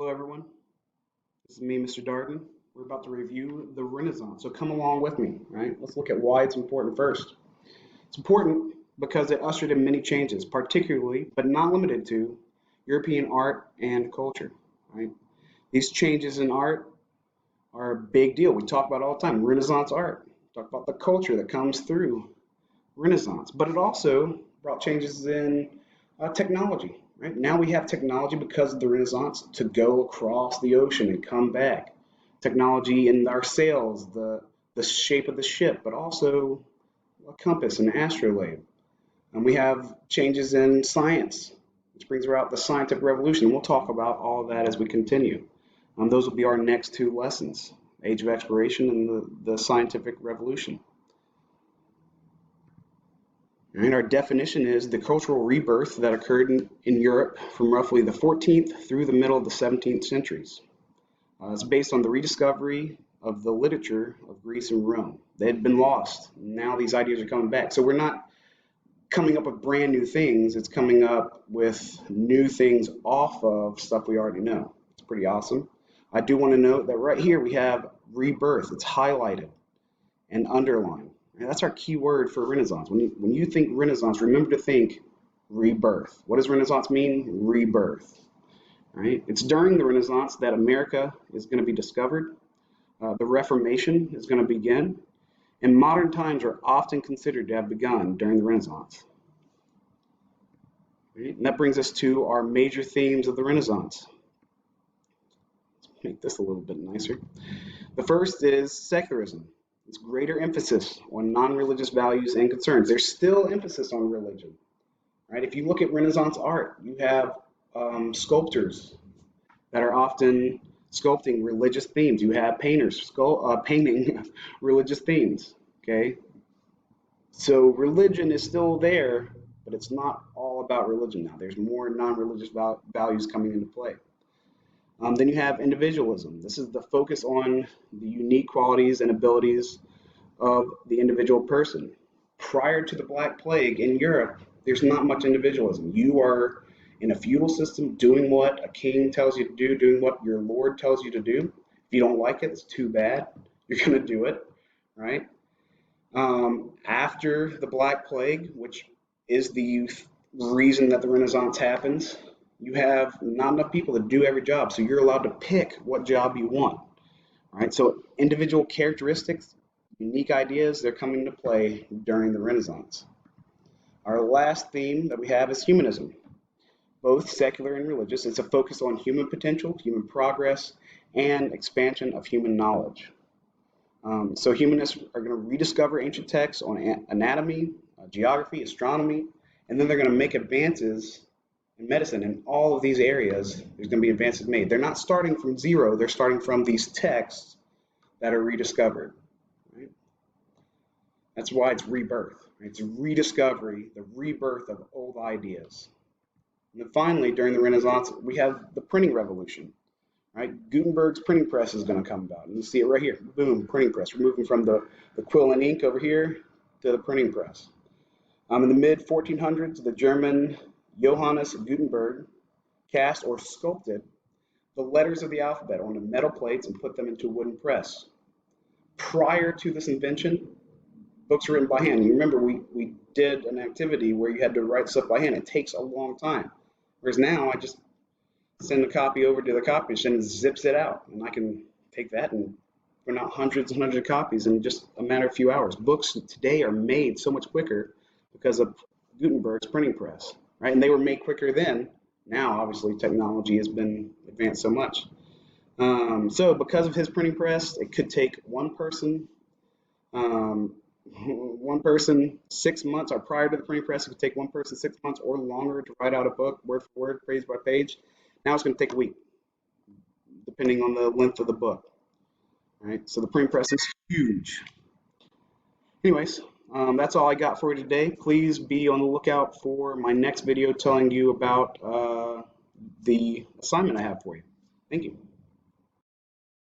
Hello, everyone. This is me, Mr. Darden. We're about to review the Renaissance, so come along with me, right? Let's look at why it's important first. It's important because it ushered in many changes, particularly, but not limited to, European art and culture, right? These changes in art are a big deal. We talk about it all the time, Renaissance art. Talk about the culture that comes through Renaissance, but it also brought changes in technology. Right now we have technology because of the Renaissance to go across the ocean and come back. Technology in our sails, the shape of the ship, but also a compass and astrolabe. And we have changes in science, which brings about the scientific revolution. And we'll talk about all of that as we continue. Those will be our next two lessons: Age of Exploration and the scientific revolution. And our definition is the cultural rebirth that occurred in Europe from roughly the 14th through the middle of the 17th centuries. It's based on the rediscovery of the literature of Greece and Rome. They had been lost. Now these ideas are coming back. So we're not coming up with brand new things. It's coming up with new things off of stuff we already know. It's pretty awesome. I do want to note that right here we have rebirth. It's highlighted and underlined. And that's our key word for Renaissance. When you think Renaissance, remember to think rebirth. What does Renaissance mean? Rebirth. Right? It's during the Renaissance that America is going to be discovered. The Reformation is going to begin. And modern times are often considered to have begun during the Renaissance. Right? And that brings us to our major themes of the Renaissance. Let's make this a little bit nicer. The first is secularism. It's greater emphasis on non-religious values and concerns. There's still emphasis on religion, right? If you look at Renaissance art, you have sculptors that are often sculpting religious themes. You have painters painting religious themes, okay? So religion is still there, but it's not all about religion now. There's more non-religious values coming into play. Then you have individualism. This is the focus on the unique qualities and abilities of the individual person. Prior to the Black Plague in Europe, there's not much individualism. You are in a feudal system doing what a king tells you to do, doing what your lord tells you to do. If you don't like it, it's too bad. You're going to do it, right? After the Black Plague, which is the reason that the Renaissance happens, you have not enough people to do every job, so you're allowed to pick what job you want. Right? So individual characteristics, unique ideas, they're coming into play during the Renaissance. Our last theme that we have is humanism, both secular and religious. It's a focus on human potential, human progress, and expansion of human knowledge. So humanists are going to rediscover ancient texts on anatomy, geography, astronomy, and then they're going to make advances in medicine. In all of these areas, there's going to be advances made. They're not starting from zero. They're starting from these texts that are rediscovered. Right? That's why it's rebirth. Right? It's a rediscovery, the rebirth of old ideas. And then finally, during the Renaissance, we have the printing revolution. Right? Gutenberg's printing press is going to come about. And you see it right here. Boom, printing press. We're moving from the quill and ink over here to the printing press. In the mid 1400s, the German Johannes Gutenberg cast or sculpted the letters of the alphabet onto metal plates and put them into a wooden press. Prior to this invention, books were written by hand. You remember we did an activity where you had to write stuff by hand. It takes a long time. Whereas now I just send a copy over to the copyist and it zips it out. And I can take that and print out hundreds and hundreds of copies in just a matter of a few hours. Books today are made so much quicker because of Gutenberg's printing press. Right? And they were made quicker then. Now, obviously, technology has been advanced so much. So because of his printing press, it could take one person 6 months, or prior to the printing press, it could take one person 6 months or longer to write out a book, word for word, page by page. Now it's going to take a week, depending on the length of the book. Right? So the printing press is huge. Anyways, that's all I got for you today. Please be on the lookout for my next video telling you about the assignment I have for you. Thank you.